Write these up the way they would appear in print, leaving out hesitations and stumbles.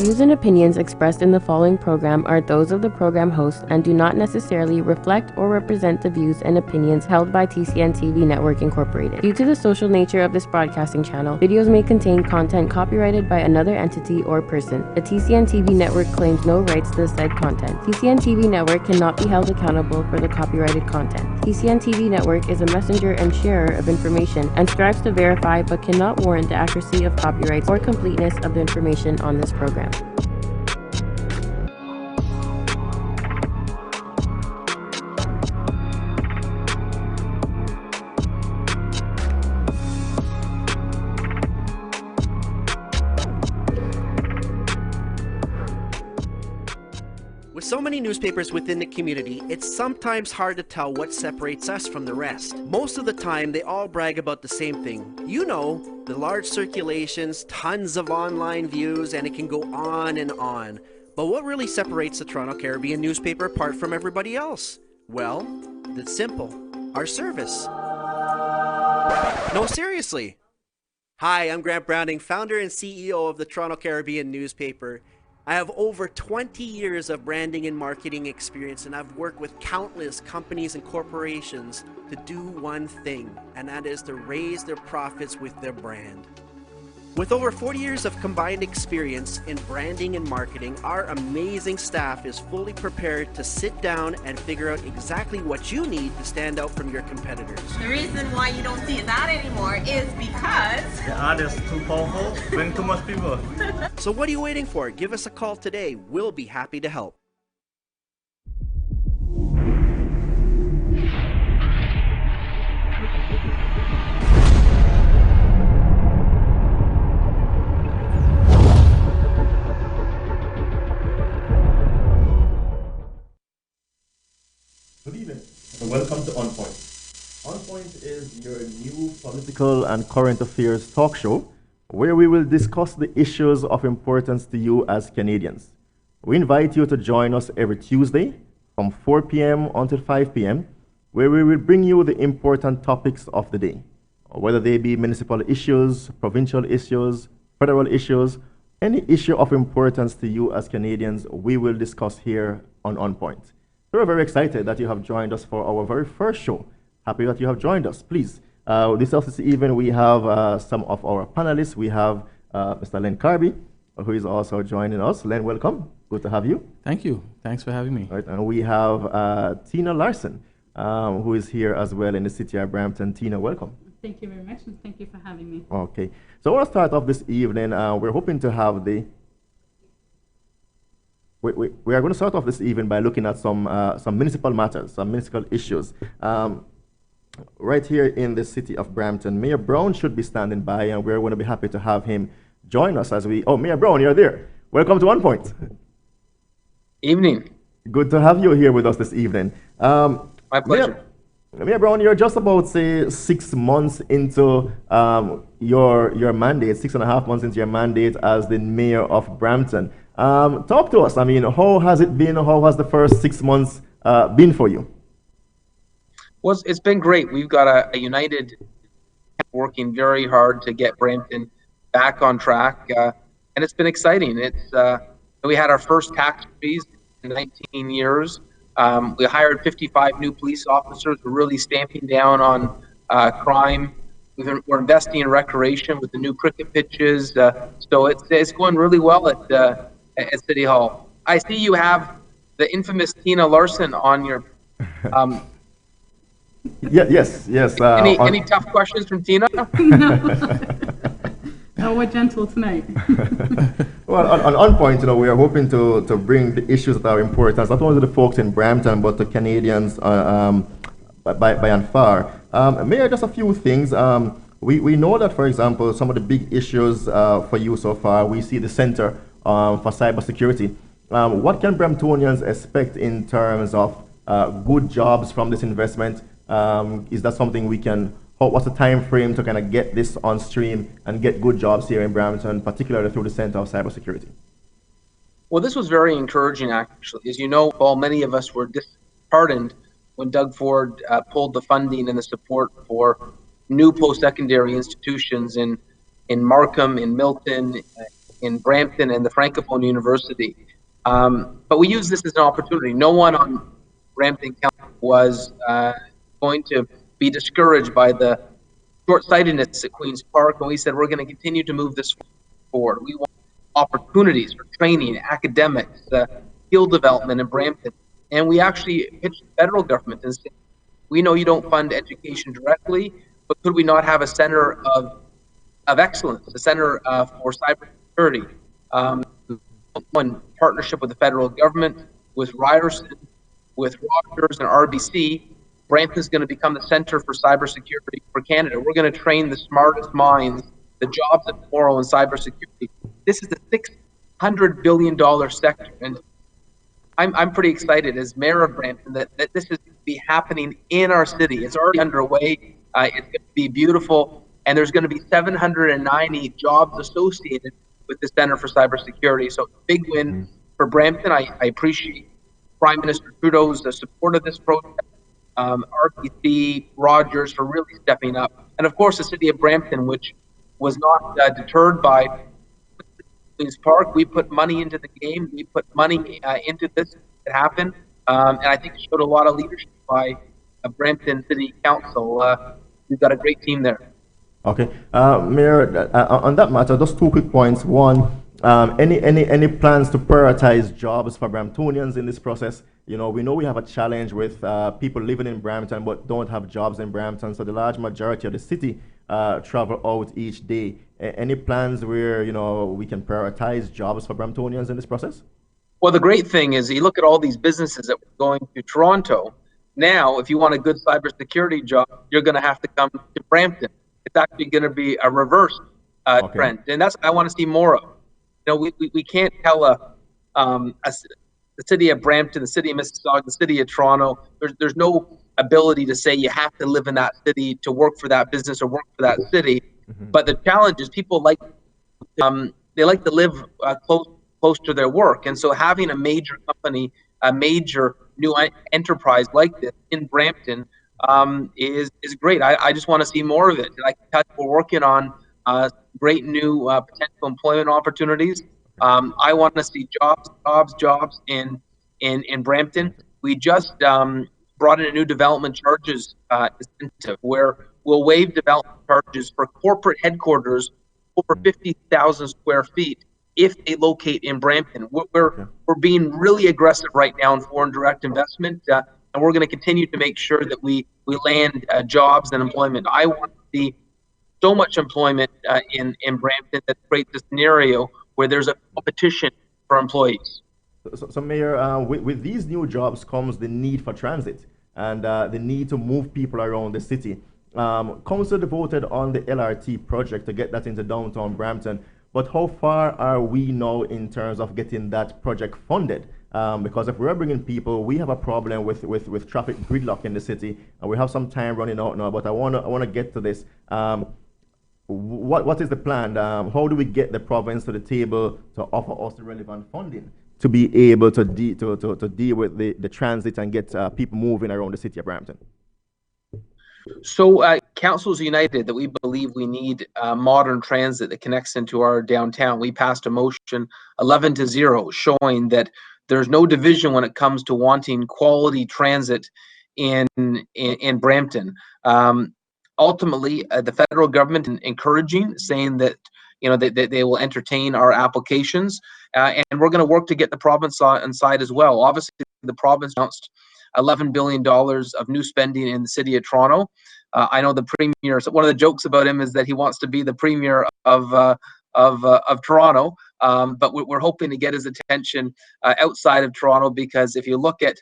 views and opinions expressed in the following program are those of the program host and do not necessarily reflect or represent the views and opinions held by TCN TV Network Incorporated. Due to the social nature of this broadcasting channel, videos may contain content copyrighted by another entity or person. The TCN TV Network claims no rights to the said content. TCN TV Network cannot be held accountable for the copyrighted content. TCN TV Network is a messenger and sharer of information and strives to verify but cannot warrant the accuracy of copyrights or completeness of the information on this program. With so many newspapers within the community, it's sometimes hard to tell what separates us from the rest. Most of the time, they all brag about the same thing. You know, the large circulations, tons of online views, and it can go on and on. But what really separates the Toronto Caribbean newspaper apart from everybody else? Well, it's simple. Our service. No, seriously. Hi, I'm Grant Browning, founder and CEO of the Toronto Caribbean newspaper. I have over 20 years of branding and marketing experience, and I've worked with countless companies and corporations to do one thing, and that is to raise their profits with their brand. With over 40 years of combined experience in branding and marketing, our amazing staff is fully prepared to sit down and figure out exactly what you need to stand out from your competitors. The reason why you don't see that anymore is because the ad is too powerful, bring too much people. So what are you waiting for? Give us a call today. We'll be happy to help. Good evening and welcome to On Point. On Point is your new political and current affairs talk show where we will discuss the issues of importance to you as Canadians. We invite you to join us every Tuesday from 4 p.m. until 5 p.m. where we will bring you the important topics of the day, whether they be municipal issues, provincial issues, federal issues, any issue of importance to you as Canadians, we will discuss here on Point. We're very excited that you have joined us for our very first show. Happy that you have joined us. Please, this evening we have some of our panelists. We have Mr. Len Carby, who is also joining us. Len, welcome. Good to have you. Thank you. Thanks for having me. Right, and we have Tina Larson, who is here as well in the city of Brampton. Tina, welcome. Thank you very much, and thank you for having me. Okay, so I want to start off this evening. We're hoping to have we are going to start off this evening by looking at some municipal matters, some municipal issues. Right here in the city of Brampton, Mayor Brown should be standing by, and we're going to be happy to have him join us as we... Oh, Mayor Brown, you're there. Welcome to On Point. Evening. Good to have you here with us this evening. My pleasure. Mayor Brown, you're just about, say, 6 months into your mandate, 6.5 months into your mandate as the mayor of Brampton. Talk to us. I mean, how has it been? How has the first 6 months been for you? Well, it's been great. We've got a united working very hard to get Brampton back on track, and it's been exciting. We had our first tax freeze in 19 years. We hired 55 new police officers. We're really stamping down on crime. We're investing in recreation with the new cricket pitches. So it's going really well at City Hall. I see you have the infamous Tina Larson on your... Yes. Any tough questions from Tina? No, we're gentle tonight. Well, on Point, we are hoping to bring the issues that are important, not only to the folks in Brampton, but to Canadians by and far. Mayor, just a few things. We know that, for example, some of the big issues for you so far, we see the Center for Cybersecurity. What can Bramptonians expect in terms of good jobs from this investment? Is that something we can... What's the time frame to kind of get this on stream and get good jobs here in Brampton, particularly through the Center of Cybersecurity? Well, this was very encouraging, actually. As you know, while many of us were disheartened when Doug Ford pulled the funding and the support for new post-secondary institutions in Markham, in Milton, in Brampton and the Francophone University. But we use this as an opportunity. No one on Brampton Council was going to be discouraged by the short-sightedness at Queen's Park, and we said we're going to continue to move this forward. We want opportunities for training, academics, skill development in Brampton. And we actually pitched the federal government and said, we know you don't fund education directly, but could we not have a center of excellence, a center for cybersecurity? In partnership with the federal government, with Ryerson, with Rogers and RBC, Brampton is going to become the center for cybersecurity for Canada. We're going to train the smartest minds, the jobs of tomorrow in cybersecurity. This is a $600 billion sector, and I'm pretty excited as mayor of Brampton that this is going to be happening in our city. It's already underway. It's going to be beautiful, and there's going to be 790 jobs associated with the Center for Cybersecurity. So big win for Brampton. I appreciate Prime Minister Trudeau's support of this project. RBC, Rogers for really stepping up, and of course the city of Brampton, which was not deterred by Queen's Park. We put money into the game. We put money into this to happen, and I think it showed a lot of leadership by Brampton City Council. We've got a great team there. Okay, Mayor, on that matter, just two quick points. One, any plans to prioritize jobs for Bramptonians in this process? You know, we know we have a challenge with people living in Brampton but don't have jobs in Brampton, so the large majority of the city travel out each day. Any plans where, you know, we can prioritize jobs for Bramptonians in this process? Well, the great thing is you look at all these businesses that were going to Toronto. Now, if you want a good cybersecurity job, you're going to have to come to Brampton. It's actually going to be a reverse trend, and that's what I want to see more of. You know, we can't tell the city of Brampton, the city of Mississauga, the city of Toronto. There's no ability to say you have to live in that city to work for that business or work for that city. But the challenge is people like they like to live close to their work, and so having a major company, a major new enterprise like this in Brampton is great. I just want to see more of it. We're working on great new potential employment opportunities. I want to see jobs in Brampton. We just brought in a new development charges incentive where we'll waive development charges for corporate headquarters over 50,000 square feet if they locate in Brampton. We're being really aggressive right now in foreign direct investment, and we're going to continue to make sure that we land jobs and employment. I want to see so much employment in Brampton that creates a scenario where there's a competition for employees. So Mayor, with these new jobs comes the need for transit and the need to move people around the city. Council voted on the LRT project to get that into downtown Brampton, but how far are we now in terms of getting that project funded? Because if we're bringing people, we have a problem with traffic gridlock in the city, and we have some time running out now, but I want to get to this. What is the plan? How do we get the province to the table to offer us the relevant funding to be able to deal with the transit and get people moving around the city of Brampton? So Council's united that we believe we need modern transit that connects into our downtown. We passed a motion 11-0 showing that there's no division when it comes to wanting quality transit in Brampton. Ultimately, the federal government encouraging, saying that they will entertain our applications, and we're going to work to get the province on side as well. Obviously, the province announced $11 billion of new spending in the city of Toronto. I know the premier. So one of the jokes about him is that he wants to be the premier of Toronto, but we're hoping to get his attention outside of Toronto, because if you look at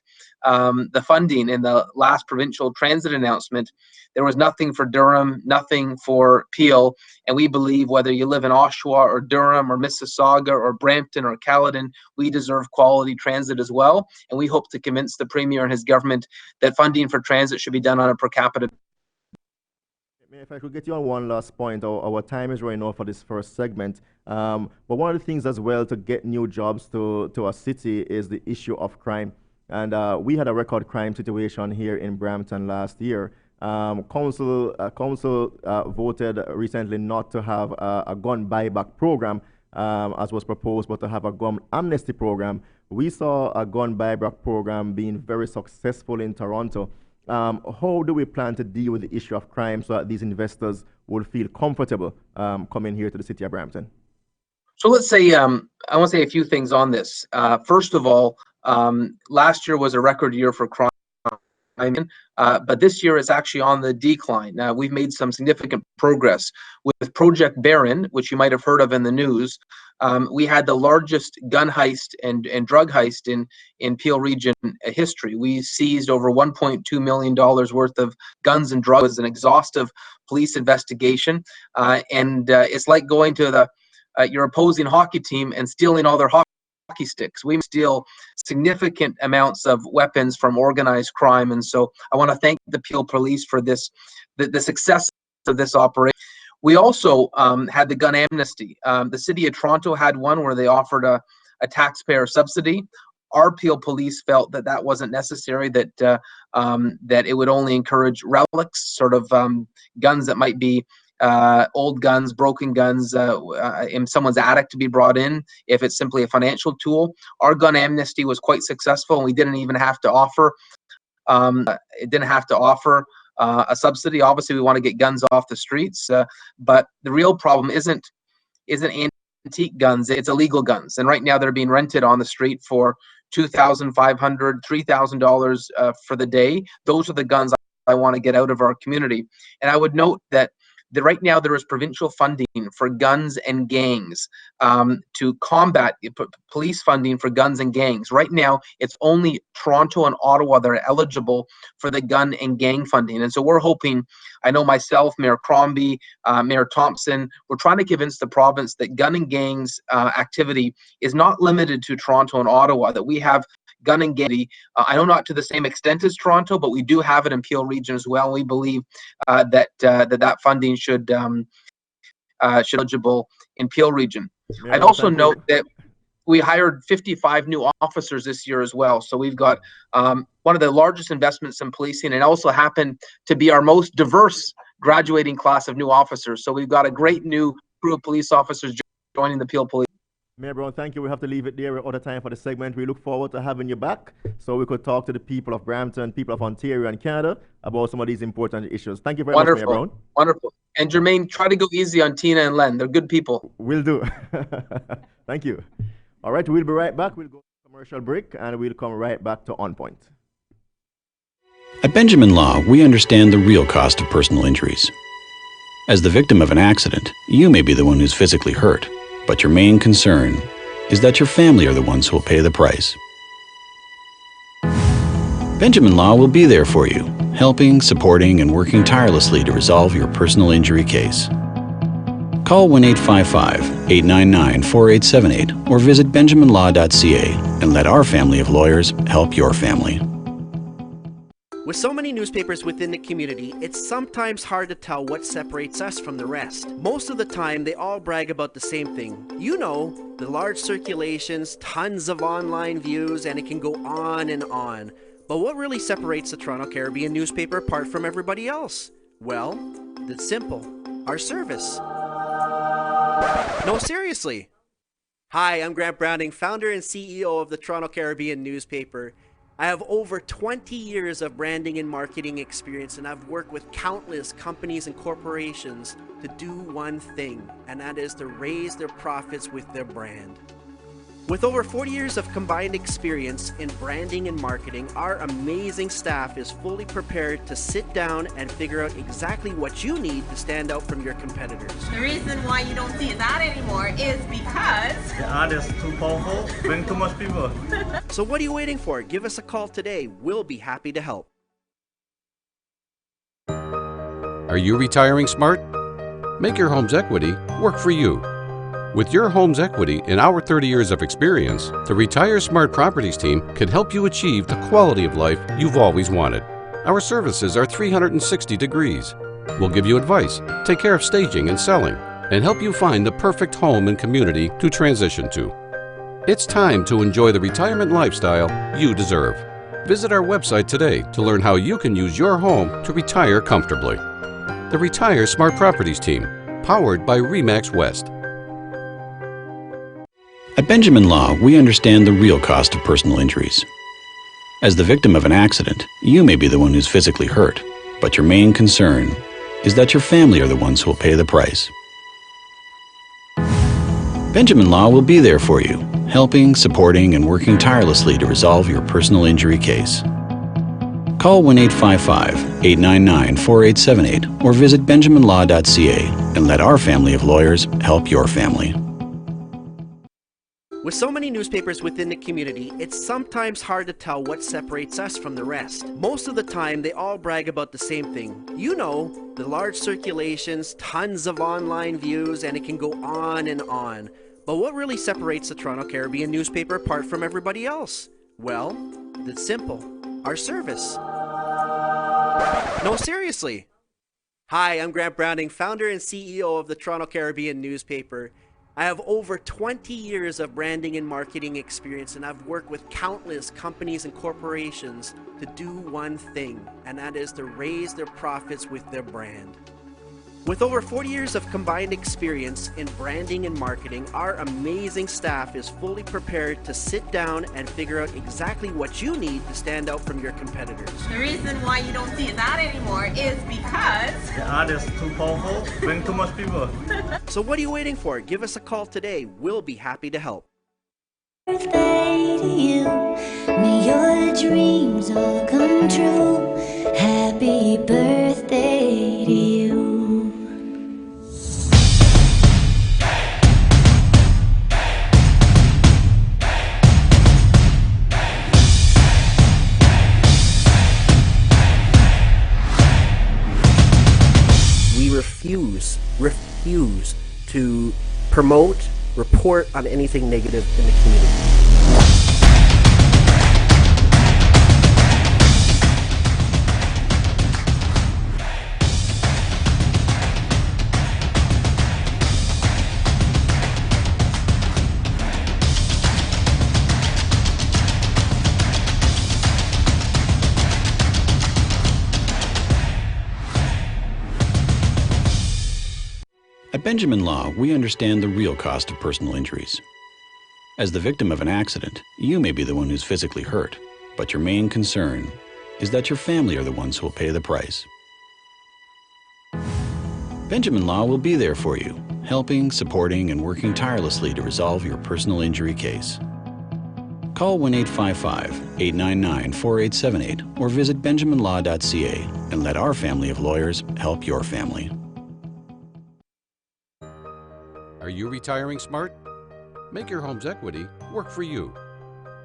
the funding in the last provincial transit announcement, there was nothing for Durham, nothing for Peel, and we believe whether you live in Oshawa or Durham or Mississauga or Brampton or Caledon, we deserve quality transit as well, and we hope to convince the Premier and his government that funding for transit should be done on a per capita. If I could get you on one last point, our time is running out for this first segment, but one of the things as well to get new jobs to our city is the issue of crime, and we had a record crime situation here in Brampton last year. Council voted recently not to have a gun buyback program, as was proposed, but to have a gun amnesty program. We saw a gun buyback program being very successful in Toronto. How do we plan to deal with the issue of crime so that these investors will feel comfortable coming here to the city of Brampton? So let's say, I want to say a few things on this. First of all, last year was a record year for crime. But this year is actually on the decline. Now, we've made some significant progress with Project Baron, which you might have heard of in the news. We had the largest gun heist and drug heist in Peel Region history. We seized over $1.2 million worth of guns and drugs. It was an exhaustive police investigation. It's like going to your opposing hockey team and stealing all their hockey sticks. We steal significant amounts of weapons from organized crime, and so I want to thank the Peel Police for the success of this operation. We also had the gun amnesty. The City of Toronto had one where they offered a taxpayer subsidy. Our Peel Police felt that wasn't necessary, that it would only encourage relics, sort of guns that might be old guns, broken guns in someone's attic to be brought in if it's simply a financial tool. Our gun amnesty was quite successful, and we didn't even have to offer a subsidy. Obviously, we want to get guns off the streets, but the real problem isn't antique guns, it's illegal guns. And right now they're being rented on the street for $2,500, $3,000 for the day. Those are the guns I want to get out of our community. And I would note that right now there is provincial funding for guns and gangs to combat police funding for guns and gangs. Right now, it's only Toronto and Ottawa that are eligible for the gun and gang funding. And so we're hoping, I know myself, Mayor Crombie, Mayor Thompson, we're trying to convince the province that gun and gangs activity is not limited to Toronto and Ottawa, that we have gun and gang. I know not to the same extent as Toronto, but we do have it in Peel Region as well. We believe that funding should eligible in Peel Region. I'd also note that we hired 55 new officers this year as well. So we've got one of the largest investments in policing, and also happened to be our most diverse graduating class of new officers. So we've got a great new crew of police officers joining the Peel Police. Mayor Brown, thank you. We have to leave it there. We're out of time for the segment. We look forward to having you back so we could talk to the people of Brampton, people of Ontario and Canada about some of these important issues. Thank you very much, Mayor Brown. Wonderful. And Jermaine, try to go easy on Tina and Len. They're good people. Will do. Thank you. All right, we'll be right back. We'll go to commercial break and we'll come right back to On Point. At Benjamin Law, we understand the real cost of personal injuries. As the victim of an accident, you may be the one who's physically hurt, but your main concern is that your family are the ones who will pay the price. Benjamin Law will be there for you, helping, supporting, and working tirelessly to resolve your personal injury case. Call 1-855-899-4878 or visit benjaminlaw.ca and let our family of lawyers help your family. With so many newspapers within the community, it's sometimes hard to tell what separates us from the rest. Most of the time, they all brag about the same thing. You know, the large circulations, tons of online views, and it can go on and on. But what really separates the Toronto Caribbean newspaper apart from everybody else? Well, it's simple. Our service. No, seriously. Hi, I'm Grant Browning, founder and CEO of the Toronto Caribbean newspaper. I have over 20 years of branding and marketing experience, and I've worked with countless companies and corporations to do one thing, and that is to raise their profits with their brand. With over 40 years of combined experience in branding and marketing, our amazing staff is fully prepared to sit down and figure out exactly what you need to stand out from your competitors. The reason why you don't see that anymore is because The ad is too powerful, bring too much people. So what are you waiting for? Give us a call today. We'll be happy to help. Are you retiring smart? Make your home's equity work for you. With your home's equity and our 30 years of experience, the Retire Smart Properties team can help you achieve the quality of life you've always wanted. Our services are 360 degrees. We'll give you advice, take care of staging and selling, and help you find the perfect home and community to transition to. It's time to enjoy the retirement lifestyle you deserve. Visit our website today to learn how you can use your home to retire comfortably. The Retire Smart Properties team, powered by RE/MAX West. At Benjamin Law, we understand the real cost of personal injuries. As the victim of an accident, you may be the one who's physically hurt, but your main concern is that your family are the ones who will pay the price. Benjamin Law will be there for you, helping, supporting, and working tirelessly to resolve your personal injury case. Call 1-855-899-4878 or visit benjaminlaw.ca and let our family of lawyers help your family. With so many newspapers within the community, it's sometimes hard to tell what separates us from the rest. Most of the time, they all brag about the same thing. You know, the large circulations, tons of online views, and it can go on and on. But what really separates the Toronto Caribbean newspaper apart from everybody else? Well, it's simple. Our service. No, seriously. Hi, I'm Grant Browning, founder and CEO of the Toronto Caribbean newspaper. I have over 20 years of branding and marketing experience, and I've worked with countless companies and corporations to do one thing, and that is to raise their profits with their brand. With over 40 years of combined experience in branding and marketing, our amazing staff is fully prepared to sit down and figure out exactly what you need to stand out from your competitors. The reason why you don't see that anymore is because The ad is too powerful, bring too much people. So what are you waiting for? Give us a call today. We'll be happy to help. Birthday to you. May your dreams all come true. Happy birthday to you. We refuse to promote, report on anything negative in the community. At Benjamin Law, we understand the real cost of personal injuries. As the victim of an accident, you may be the one who's physically hurt, but your main concern is that your family are the ones who will pay the price. Benjamin Law will be there for you, helping, supporting, and working tirelessly to resolve your personal injury case. Call 1-855-899-4878 or visit benjaminlaw.ca and let our family of lawyers help your family. Are you retiring smart? Make your home's equity work for you.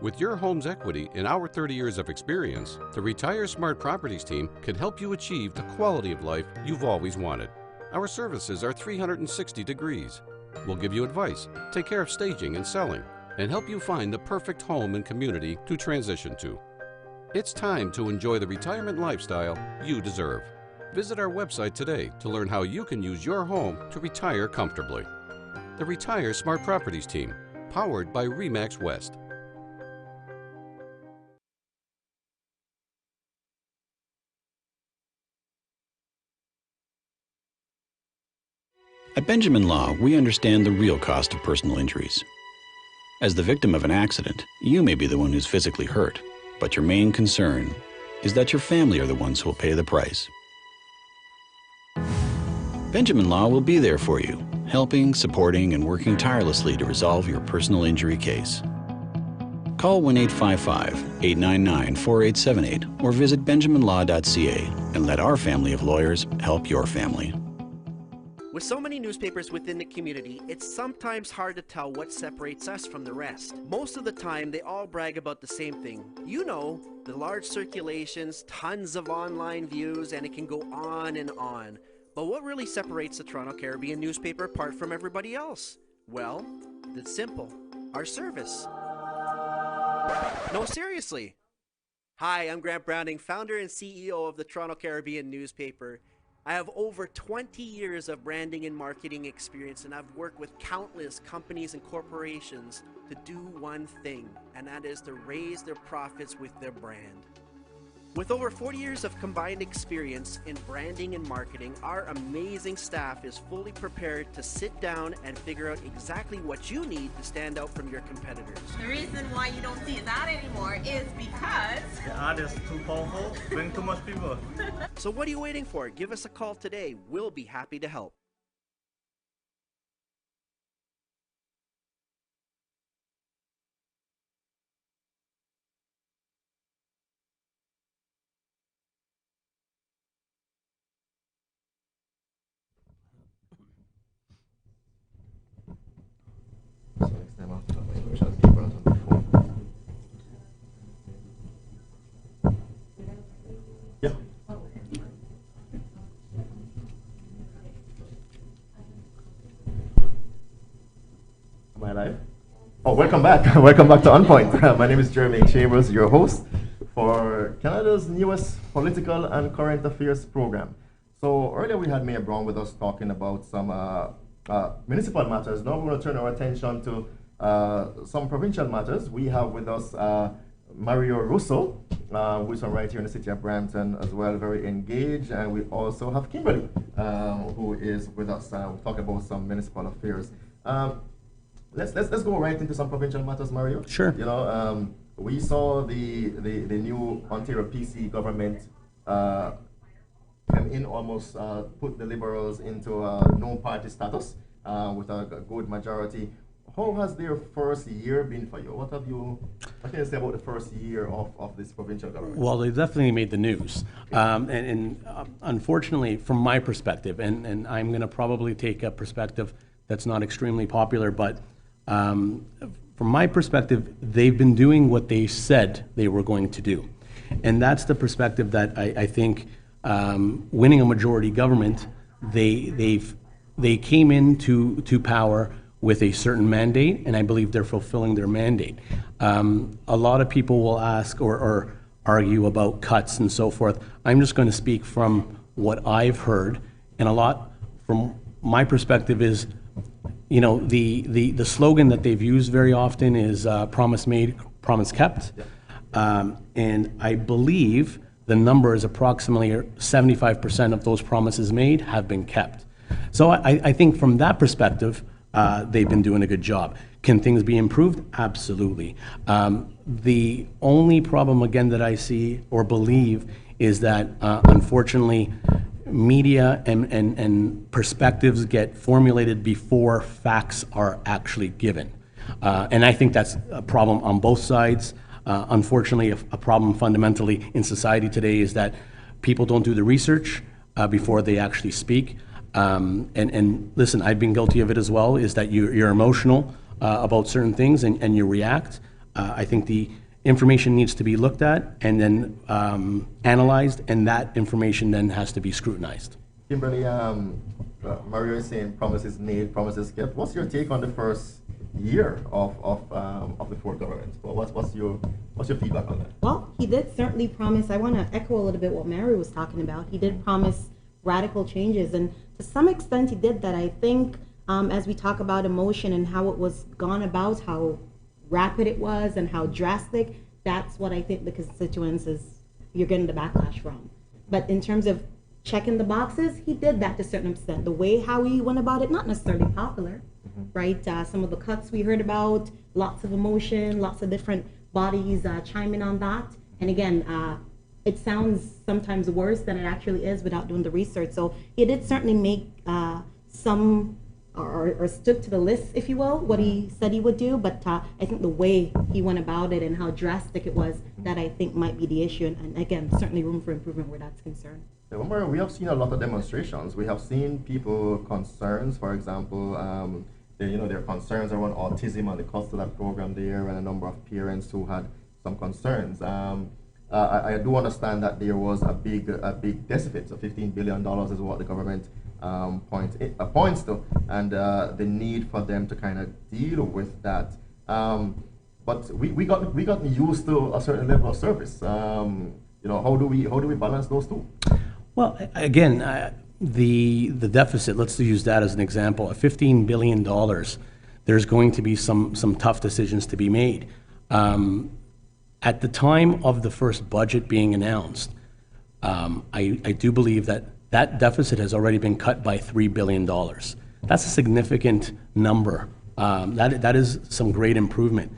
With your home's equity in our 30 years of experience, the Retire Smart Properties team can help you achieve the quality of life you've always wanted. Our services are 360 degrees. We'll give you advice, take care of staging and selling, and help you find the perfect home and community to transition to. It's time to enjoy the retirement lifestyle you deserve. Visit our website today to learn how you can use your home to retire comfortably. The Retire Smart Properties team, powered by RE/MAX West. At Benjamin Law, we understand the real cost of personal injuries. As the victim of an accident, you may be the one who's physically hurt, but your main concern is that your family are the ones who will pay the price. Benjamin Law will be there for you, helping, supporting, and working tirelessly to resolve your personal injury case. Call 1-855-899-4878 or visit benjaminlaw.ca and let our family of lawyers help your family. With so many newspapers within the community, it's sometimes hard to tell what separates us from the rest. Most of the time, they all brag about the same thing. You know, the large circulations, tons of online views, and it can go on and on. But what really separates the Toronto Caribbean newspaper apart from everybody else? Well, it's simple. Our service. No, seriously. Hi, I'm Grant Browning, founder and CEO of the Toronto Caribbean newspaper. I have over 20 years of branding and marketing experience, and I've worked with countless companies and corporations to do one thing, and that is to raise their profits with their brand. With over 40 years of combined experience in branding and marketing, our amazing staff is fully prepared to sit down and figure out exactly what you need to stand out from your competitors. The reason why you don't see that anymore is because The ad is too powerful, bring too much people. So what are you waiting for? Give us a call today. We'll be happy to help. So next time I'll talk about social people on the phone. Yeah. Am I live? Oh, welcome back. Welcome back to On Point. My name is Jeremy Chambers, your host for Canada's newest political and current affairs program. So earlier we had Mayor Brown with us talking about some municipal matters. Now we're going to turn our attention to some provincial matters. We have with us Mario Russo, who is from right here in the city of Brampton as well, very engaged. And we also have Kimberly, who is with us. We'll talk about some municipal affairs. Let's go right into some provincial matters, Mario. Sure. You know, we saw the new Ontario PC government come in, almost put the Liberals into no party status with a good majority. How has their first year been for you? What can you say about the first year of this provincial government? Well, they definitely made the news. And unfortunately, from my perspective, and I'm going to probably take a perspective that's not extremely popular, but from my perspective, they've been doing what they said they were going to do. And that's the perspective that I think winning a majority government, they came into power with a certain mandate, and I believe they're fulfilling their mandate. A lot of people will ask or argue about cuts and so forth. I'm just going to speak from what I've heard, and a lot from my perspective is, you know, the slogan that they've used very often is promise made, promise kept. And I believe the number is approximately 75% of those promises made have been kept. So I think from that perspective, they've been doing a good job. Can things be improved? Absolutely. The only problem, again, that I see or believe is that, unfortunately, media and perspectives get formulated before facts are actually given. And I think that's a problem on both sides. Unfortunately, a problem fundamentally in society today is that people don't do the research before they actually speak. And listen, I've been guilty of it as well, is that you're emotional about certain things and you react. I think the information needs to be looked at and then analyzed, and that information then has to be scrutinized. Kimberly, Mario is saying promises made, promises kept. What's your take on the first year of the Ford government? Well, what's your feedback on that? Well, he did certainly promise. I want to echo a little bit what Mario was talking about. He did promise radical changes, and to some extent he did that. I think as we talk about emotion and how it was gone about, how rapid it was and how drastic, that's what I think the constituents you're getting the backlash from. But in terms of checking the boxes, he did that to a certain extent. The way how he went about it, not necessarily popular, right? Some of the cuts we heard about, lots of emotion, lots of different bodies chiming on that. And again, it sounds sometimes worse than it actually is without doing the research. So he did certainly make some or stood to the list, if you will, what he said he would do. But I think the way he went about it and how drastic it was, that I think might be the issue. And again, certainly room for improvement where that's concerned. Yeah, well, we have seen a lot of demonstrations. We have seen people concerns, for example, their concerns around autism and the cost of that program there, and a number of parents who had some concerns. I do understand that there was a big deficit, so $15 billion is what the government points to, and the need for them to kind of deal with that. But we got used to a certain level of service. How do we balance those two? Well, again, the deficit, let's use that as an example, of $15 billion, there's going to be some tough decisions to be made. At the time of the first budget being announced, I do believe that that deficit has already been cut by $3 billion. That's a significant number. That is some great improvement.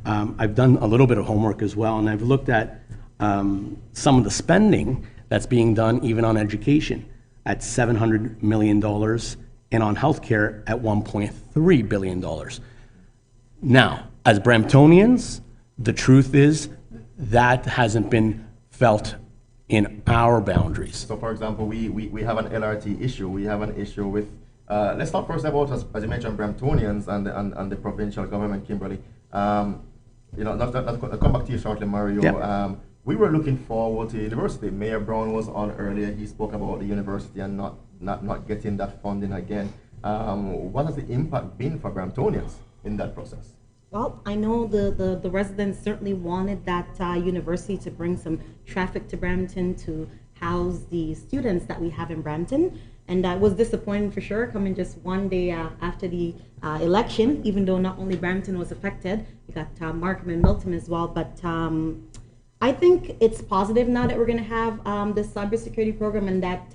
I've done a little bit of homework as well, and I've looked at some of the spending that's being done even on education at $700 million and on healthcare at $1.3 billion. Now, as Bramptonians, the truth is that hasn't been felt in our boundaries. So, for example, we have an LRT issue. We have an issue with, let's talk first about, as you mentioned, Bramptonians and the provincial government, Kimberly. I'll come back to you shortly, Mario. Yep. We were looking forward to university. Mayor Brown was on earlier. He spoke about the university and not getting that funding again. What has the impact been for Bramptonians in that process? Well, I know the residents certainly wanted that university to bring some traffic to Brampton, to house the students that we have in Brampton. And that was disappointing for sure, coming just one day after the election, even though not only Brampton was affected, we got Markham and Milton as well. But I think it's positive now that we're going to have this cybersecurity program, and that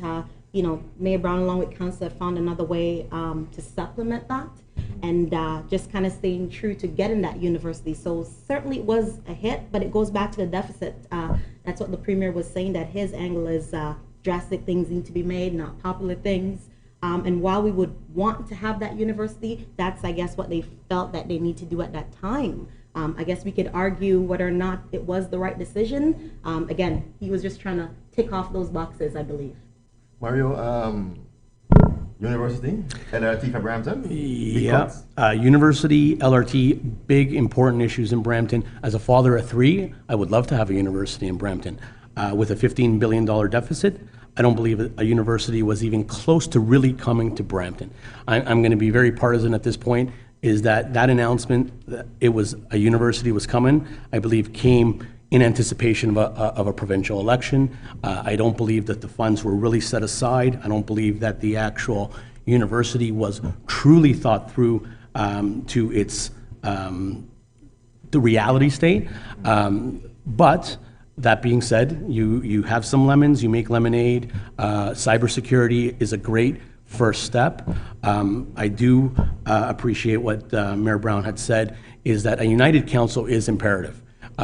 Mayor Brown along with council have found another way to supplement that, and just kind of staying true to getting that university. So certainly it was a hit, but it goes back to the deficit. That's what the Premier was saying, that his angle is drastic things need to be made, not popular things. And while we would want to have that university, that's, I guess, what they felt that they need to do at that time. I guess we could argue whether or not it was the right decision. Again, he was just trying to tick off those boxes, I believe. Mario, university, LRT for Brampton? Yeah, university, LRT, big important issues in Brampton. As a father of three, I would love to have a university in Brampton. With a $15 billion deficit, I don't believe a university was even close to really coming to Brampton. I'm going to be very partisan at this point, is that announcement, that it was a university was coming, I believe came in anticipation of a provincial election. I don't believe that the funds were really set aside. I don't believe that the actual university was truly thought through to its the reality state. But that being said, you have some lemons, you make lemonade. Cybersecurity is a great first step. I do appreciate what Mayor Brown had said, is that a united council is imperative.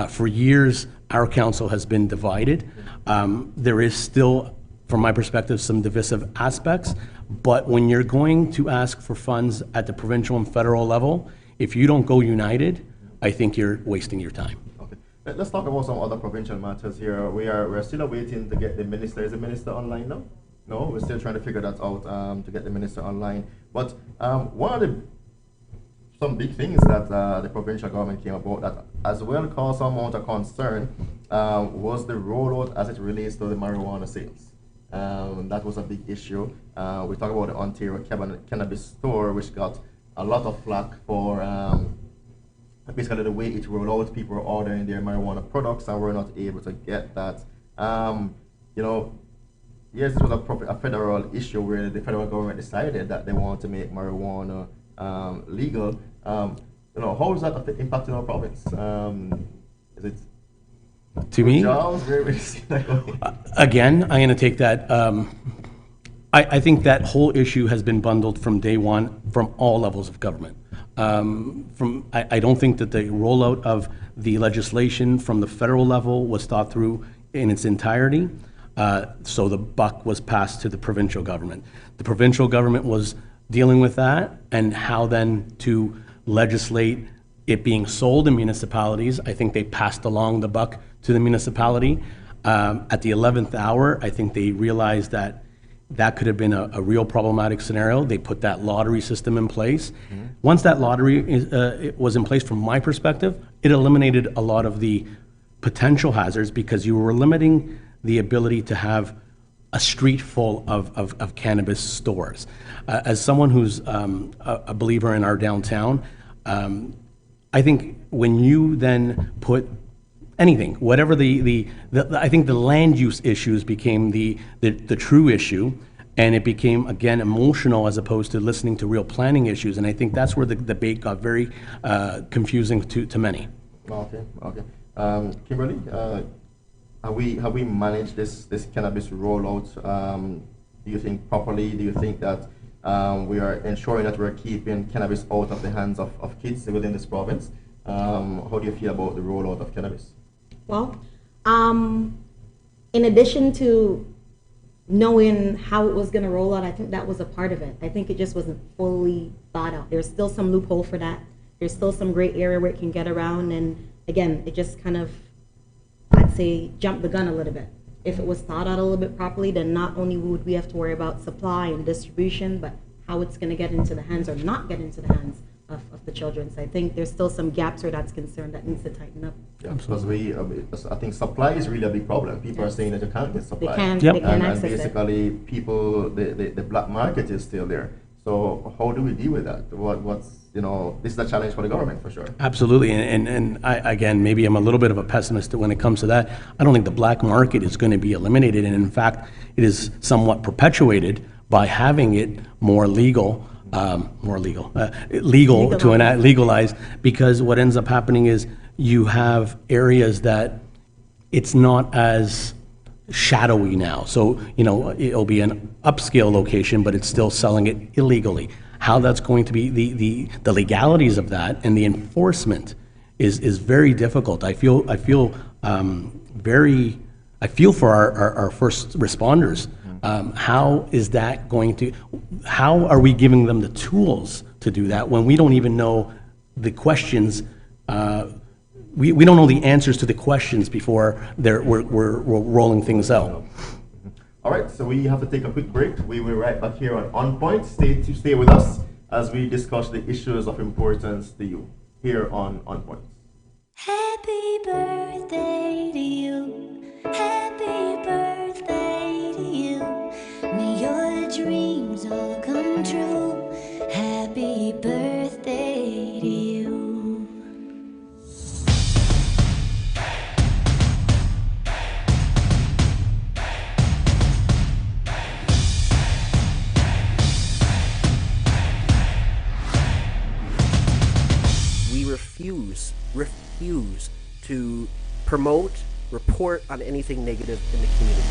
For years, our council has been divided. There is still, from my perspective, some divisive aspects, but when you're going to ask for funds at the provincial and federal level, if you don't go united, I think you're wasting your time. Okay. Let's talk about some other provincial matters here. We're still waiting to get the minister. Is the minister online now? No, we're still trying to figure that out to get the minister online. But one of some big things that the provincial government came about that as well caused some amount of concern was the rollout as it relates to the marijuana sales. That was a big issue. We talk about the Ontario Cannabis Store, which got a lot of flack for basically the way it rolled out. People were ordering their marijuana products and were not able to get that. Yes, it was a federal issue where the federal government decided that they want to make marijuana legal. How is that impacting our province? Is it to me? Again, I'm going to take that. I think that whole issue has been bundled from day one from all levels of government. I don't think that the rollout of the legislation from the federal level was thought through in its entirety. So the buck was passed to the provincial government. The provincial government was dealing with that and how then to legislate it being sold in municipalities. I think they passed along the buck to the municipality. At the 11th hour, I think they realized that that could have been a real problematic scenario. They put that lottery system in place. Mm-hmm. Once that lottery was in place, from my perspective, it eliminated a lot of the potential hazards because you were limiting the ability to have a street full of cannabis stores. As someone who's a believer in our downtown, I think when you then put anything, whatever I think the land use issues became the true issue, and it became, again, emotional as opposed to listening to real planning issues, and I think that's where the debate got very confusing to many. Okay. Kimberly, have we managed this cannabis rollout? Do you think properly? Do you think that we are ensuring that we're keeping cannabis out of the hands of kids within this province? How do you feel about the rollout of cannabis? Well, in addition to knowing how it was going to roll out, I think that was a part of it. I think it just wasn't fully thought out. There's still some loophole for that. There's still some gray area where it can get around. And again, it just kind of, I'd say, jumped the gun a little bit. If it was thought out a little bit properly, then not only would we have to worry about supply and distribution, but how it's going to get into the hands or not get into the hands of the children. So I think there's still some gaps where that's concerned that needs to tighten up. Yeah, because I think supply is really a big problem. People are saying that you can't get supply. They can't and access basically people, the black market is still there. So how do we deal with that? This is a challenge for the government for sure. Absolutely, and I, again, maybe I'm a little bit of a pessimist when it comes to that. I don't think the black market is going to be eliminated, and in fact, it is somewhat perpetuated by having it more legal, legalized, because what ends up happening is you have areas that it's not as shadowy now. So, it'll be an upscale location, but it's still selling it illegally. How that's going to be, the legalities of that and the enforcement is very difficult. I feel for our first responders. How is that going to, how are we giving them the tools to do that when we don't even know the questions, we don't know the answers to the questions before we're rolling things out. All right, so we have to take a quick break. We will be right back here on Point. Stay with us as we discuss the issues of importance to you here on Point. Happy birthday to you. Happy birthday to you. May your dreams all come true. Happy birthday to you. We refuse to promote, report on anything negative in the community.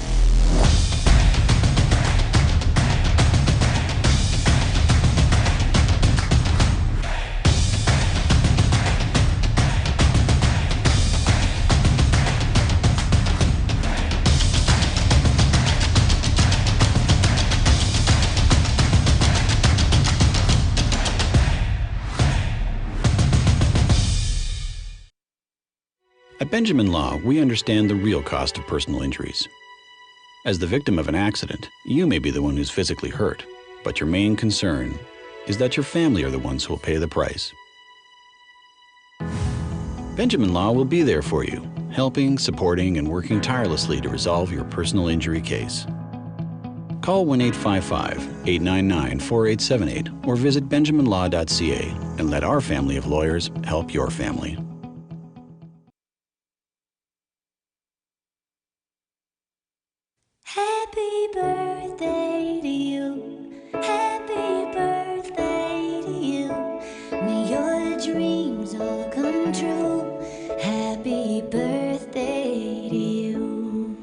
At Benjamin Law, we understand the real cost of personal injuries. As the victim of an accident, you may be the one who's physically hurt, but your main concern is that your family are the ones who will pay the price. Benjamin Law will be there for you, helping, supporting, and working tirelessly to resolve your personal injury case. Call 1-855-899-4878 or visit benjaminlaw.ca and let our family of lawyers help your family. Happy birthday to you. Happy birthday to you. May your dreams all come true. Happy birthday to you.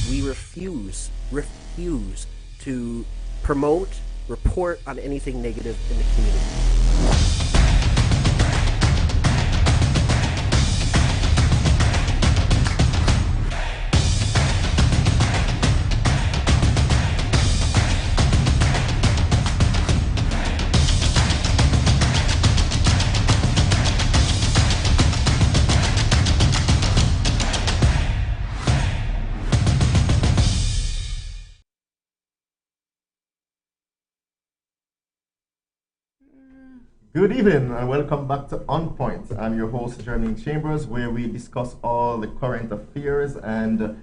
We refuse to promote, report on anything negative in the community. Good evening and welcome back to On Point. I'm your host, Jermaine Chambers, where we discuss all the current affairs and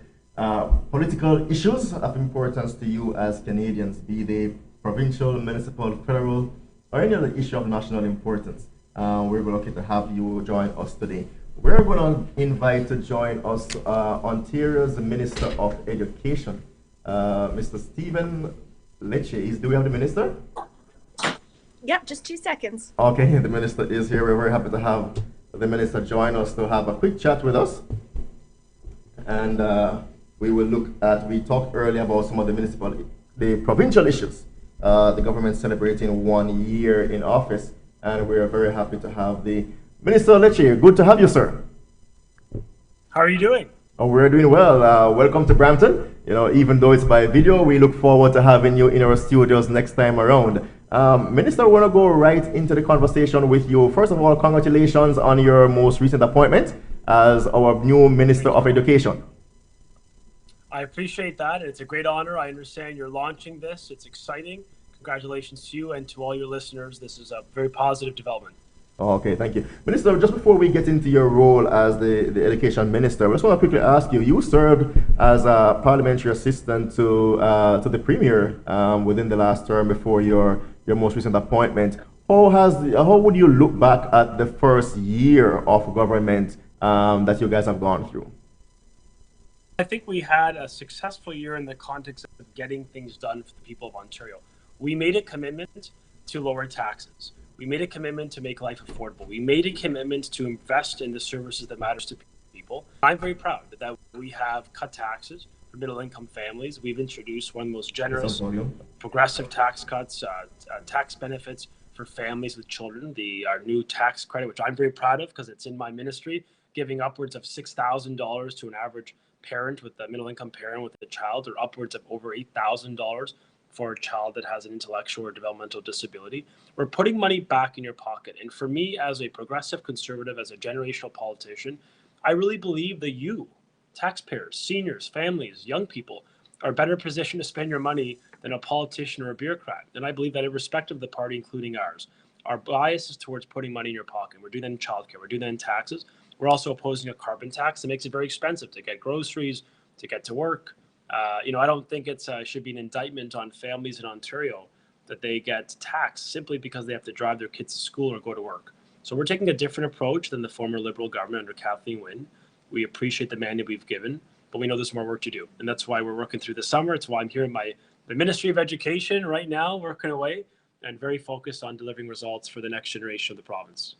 political issues of importance to you as Canadians, be they provincial, municipal, federal, or any other issue of national importance. We're lucky to have you join us today. We're going to invite to join us Ontario's Minister of Education, Mr. Stephen Lecce. Do we have the Minister? Yep, just 2 seconds. Okay, the Minister is here. We're very happy to have the Minister join us to have a quick chat with us. And we will we talked earlier about some of the provincial issues. The government celebrating 1 year in office, and we are very happy to have the Minister Lecce. Good to have you, sir. How are you doing? Oh, we're doing well. Welcome to Brampton. You know, even though it's by video, we look forward to having you in our studios next time around. Minister, I want to go right into the conversation with you. First of all, congratulations on your most recent appointment as our new Minister of Education. I appreciate that. It's a great honor. I understand you're launching this. It's exciting. Congratulations to you and to all your listeners. This is a very positive development. Okay, thank you. Minister, just before we get into your role as the Education Minister, I just want to quickly ask you, you served as a parliamentary assistant to the Premier within the last term before your most recent appointment. How would you look back at the first year of government that you guys have gone through? I think we had a successful year in the context of getting things done for the people of Ontario. We made a commitment to lower taxes. We made a commitment to make life affordable. We made a commitment to invest in the services that matters to people. I'm very proud that we have cut taxes for middle-income families. We've introduced one of the most generous, progressive tax cuts, tax benefits for families with children. Our new tax credit, which I'm very proud of because it's in my ministry, giving upwards of $6,000 to an average parent with a middle-income parent with a child, or upwards of over $8,000 for a child that has an intellectual or developmental disability. We're putting money back in your pocket. And for me, as a progressive conservative, as a generational politician, I really believe that you, taxpayers, seniors, families, young people, are better positioned to spend your money than a politician or a bureaucrat. And I believe that irrespective of the party, including ours, our bias is towards putting money in your pocket. We're doing that in childcare. We're doing that in taxes. We're also opposing a carbon tax that makes it very expensive to get groceries, to get to work. I don't think it should be an indictment on families in Ontario that they get taxed simply because they have to drive their kids to school or go to work. So we're taking a different approach than the former Liberal government under Kathleen Wynne. We appreciate the mandate we've given, but we know there's more work to do. And that's why we're working through the summer. It's why I'm here in the Ministry of Education right now, working away and very focused on delivering results for the next generation of the province.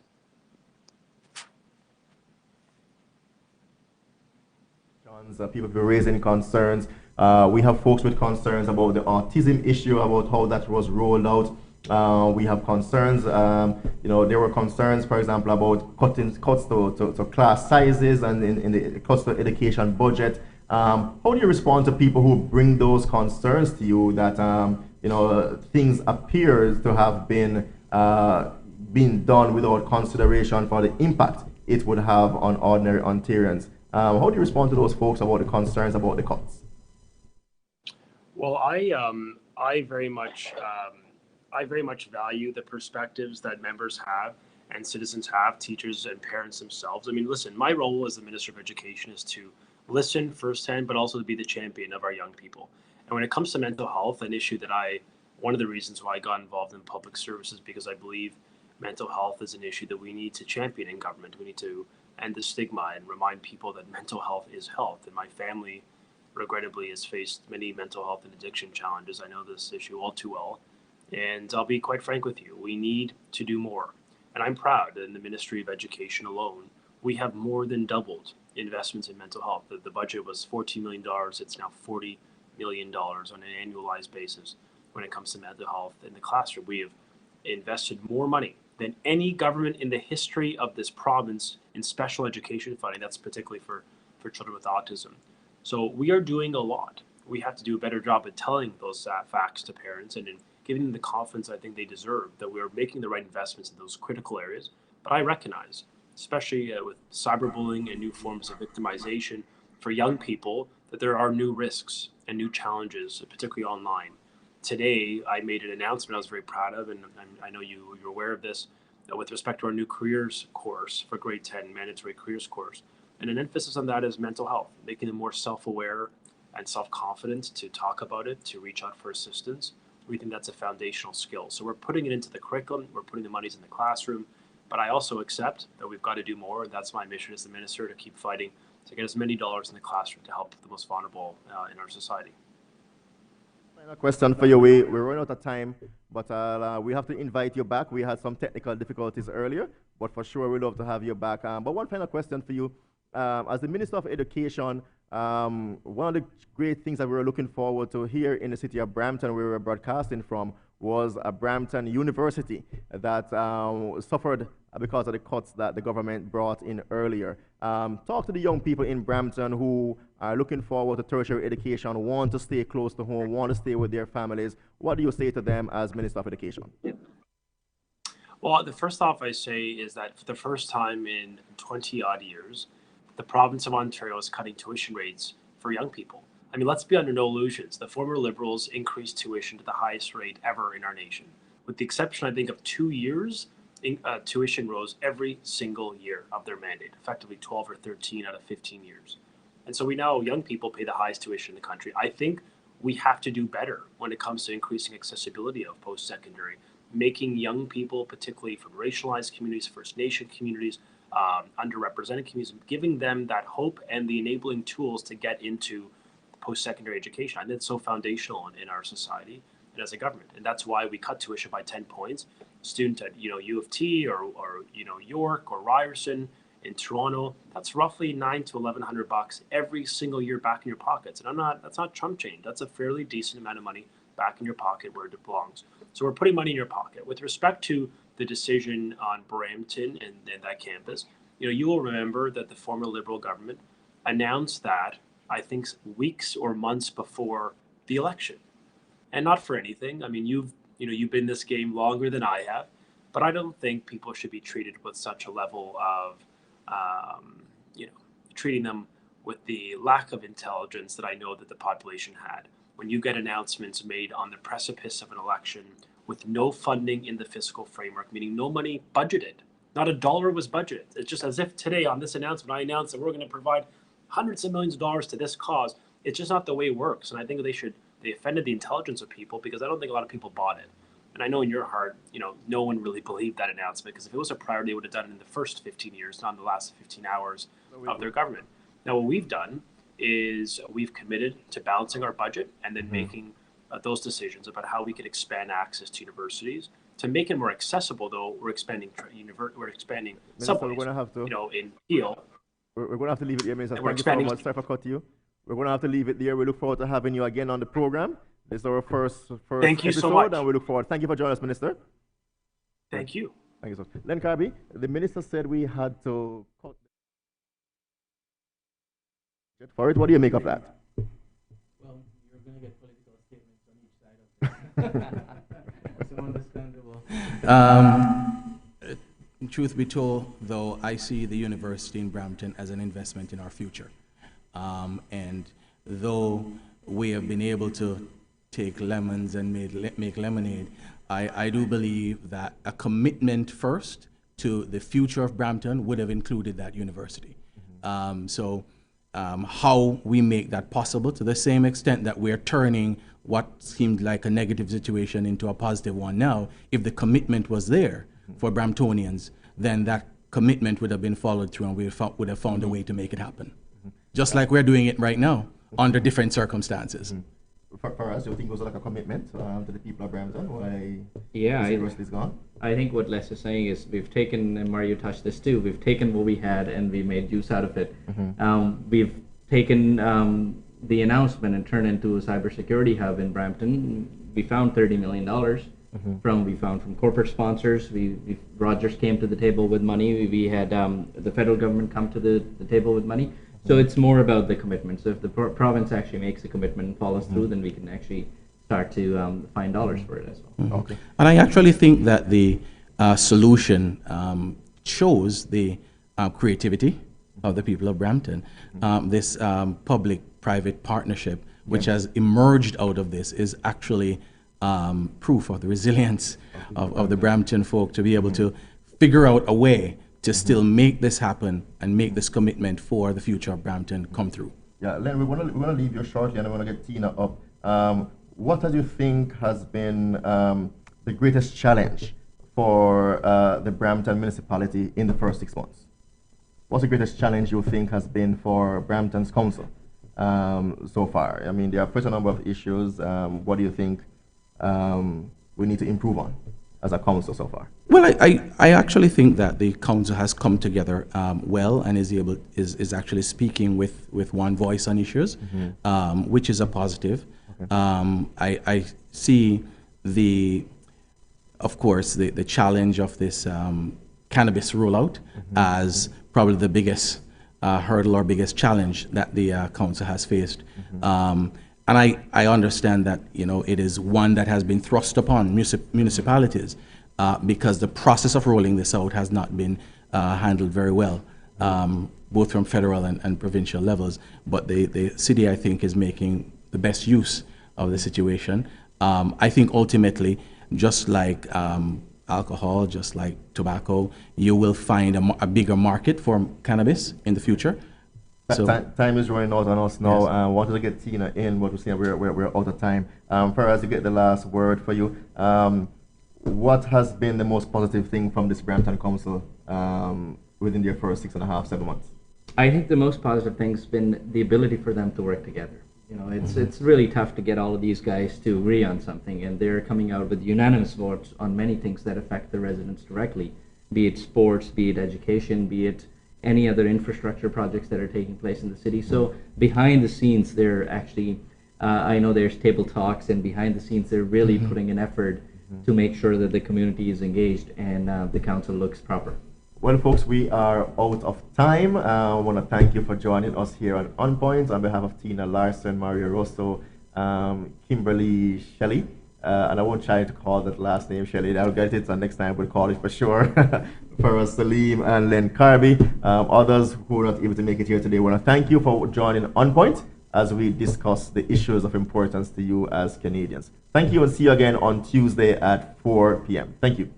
People have been raising concerns. We have folks with concerns about the autism issue, about how that was rolled out. We have concerns, there were concerns, for example, about cuts to class sizes and in the cuts to education budget. How do you respond to people who bring those concerns to you that, things appear to have been done without consideration for the impact it would have on ordinary Ontarians? How do you respond to those folks about the concerns about the cuts? Well, I very much value the perspectives that members have and citizens have, teachers and parents themselves. I mean, listen, my role as the Minister of Education is to listen firsthand, but also to be the champion of our young people. And when it comes to mental health, an issue that one of the reasons why I got involved in public services, because I believe mental health is an issue that we need to champion in government. We need to end the stigma and remind people that mental health is health. And my family, regrettably, has faced many mental health and addiction challenges. I know this issue all too well. And I'll be quite frank with you, we need to do more. And I'm proud that in the Ministry of Education alone, we have more than doubled investments in mental health. The budget was $14 million. It's now $40 million on an annualized basis when it comes to mental health in the classroom. We have invested more money than any government in the history of this province in special education funding. That's particularly for children with autism. So we are doing a lot. We have to do a better job at telling those facts to parents and in giving them the confidence I think they deserve that we are making the right investments in those critical areas. But I recognize, especially with cyberbullying and new forms of victimization for young people, that there are new risks and new challenges, particularly online. Today, I made an announcement I was very proud of, and I know you're aware of this, with respect to our new careers course for grade 10, mandatory careers course. And an emphasis on that is mental health, making them more self-aware and self-confident to talk about it, to reach out for assistance. We think that's a foundational skill. So we're putting it into the curriculum, we're putting the monies in the classroom, But I also accept that we've got to do more, and that's my mission as the minister, to keep fighting to get as many dollars in the classroom to help the most vulnerable in our society. Final question for you. We're running out of time, but we have to invite you back. We had some technical difficulties earlier, but for sure we'd love to have you back. But one final question for you. As the Minister of Education, one of the great things that we were looking forward to here in the city of Brampton, where we were broadcasting from, was a Brampton University that suffered because of the cuts that the government brought in earlier. Talk to the young people in Brampton who are looking forward to tertiary education, want to stay close to home, want to stay with their families. What do you say to them as Minister of Education? Well, the first off I say is that for the first time in 20 odd years, the province of Ontario is cutting tuition rates for young people. I mean, let's be under no illusions. The former Liberals increased tuition to the highest rate ever in our nation. With the exception, I think, of 2 years, tuition rose every single year of their mandate, effectively 12 or 13 out of 15 years. And so we know young people pay the highest tuition in the country. I think we have to do better when it comes to increasing accessibility of post-secondary, making young people, particularly from racialized communities, First Nation communities, underrepresented communities, giving them that hope and the enabling tools to get into post-secondary education. I think it's so foundational in our society and as a government, and that's why we cut tuition by 10 points. Student at U of T or York or Ryerson in Toronto, that's roughly $900 to $1,100 every single year back in your pockets. And that's not chump change. That's a fairly decent amount of money back in your pocket where it belongs. So we're putting money in your pocket. With respect to the decision on Brampton and that campus, you will remember that the former Liberal government announced that, I think, weeks or months before the election, and not for anything. I mean, you've been in this game longer than I have, but I don't think people should be treated with such a level of, treating them with the lack of intelligence that I know that the population had. When you get announcements made on the precipice of an election with no funding in the fiscal framework, meaning no money budgeted, not a dollar was budgeted. It's just as if today on this announcement, I announced that we're going to provide hundreds of millions of dollars to this cause. It's just not the way it works. And I think they offended the intelligence of people, because I don't think a lot of people bought it. And I know in your heart, no one really believed that announcement, because if it was a priority, they would have done it in the first 15 years, not in the last 15 hours of their government. Now, what we've done is we've committed to balancing our budget and then making those decisions about how we can expand access to universities. To make it more accessible, though, we're expanding subways. We're going to have to, in Peel. We're going to have to leave it here, Minister. Thank you so much. Sorry for cutting you. We're going to have to leave it there. We look forward to having you again on the program. This is our first Thank you episode, so much. And we look forward. Thank you for joining us, Minister. Thank you. Thank you so much. Len Carby, the Minister said we had to cut for it. What do you make of that? Well, you're going to get political statements on each side of it. So understandable. Truth be told, though, I see the university in Brampton as an investment in our future. And though we have been able to take lemons and make lemonade, I do believe that a commitment first to the future of Brampton would have included that university. How we make that possible, to the same extent that we're turning what seemed like a negative situation into a positive one now, if the commitment was there for Bramptonians, then that commitment would have been followed through, and we would have found a way to make it happen. Just like we're doing it right now, under different circumstances. For us, do you think it was like a commitment to the people of Brampton? Why the university's gone? I think what Les is saying is we've taken, and Mario touched this too, we've taken what we had and we made use out of it. We've taken the announcement and turned into a cybersecurity hub in Brampton. We found $30 million from corporate sponsors. Rogers came to the table with money. We had the federal government come to the table with money. So it's more about the commitment. So if the province actually makes a commitment and follows through, then we can actually start to find dollars for it as well. Okay. And I actually think that the solution shows the creativity of the people of Brampton. This public-private partnership, which has emerged out of this, is actually proof of the resilience of the Brampton folk to be able to figure out a way to still make this happen and make this commitment for the future of Brampton come through. Yeah, Len, we want to leave you shortly, and I want to get Tina up. What do you think has been the greatest challenge for the Brampton municipality in the first 6 months? What's the greatest challenge you think has been for Brampton's council so far? I mean, there are quite a number of issues. What do you think we need to improve on as a council so far? Well, I actually think that the council has come together well and is actually speaking with one voice on issues, which is a positive. Okay. I see of course, the challenge of this cannabis rollout as probably the biggest hurdle or biggest challenge that the council has faced. And I understand that, it is one that has been thrust upon municipalities because the process of rolling this out has not been handled very well, both from federal and provincial levels. But the city, I think, is making the best use of the situation. I think ultimately, just like alcohol, just like tobacco, you will find a bigger market for cannabis in the future. So time is running out on us now. Yes. I wanted to get Tina in, but we're out of time. Faraz, you get the last word for you. What has been the most positive thing from this Brampton Council within their first 6.5, 7 months? I think the most positive thing's been the ability for them to work together. It's really tough to get all of these guys to agree on something, and they're coming out with unanimous votes on many things that affect the residents directly, be it sports, be it education, be it any other infrastructure projects that are taking place in the city. So behind the scenes, they're actually, I know there's table talks, and behind the scenes, they're really putting an effort to make sure that the community is engaged and the council looks proper. Well, folks, we are out of time. I want to thank you for joining us here on Point on behalf of Tina Larson, Mario Rosso, Kimberly Shelley, and I won't try to call that last name Shelley. I'll get it, and next time we'll call it for sure. For Salim and Len Carby, others who are not able to make it here today, I want to thank you for joining On Point as we discuss the issues of importance to you as Canadians. Thank you, and see you again on Tuesday at 4 p.m. Thank you.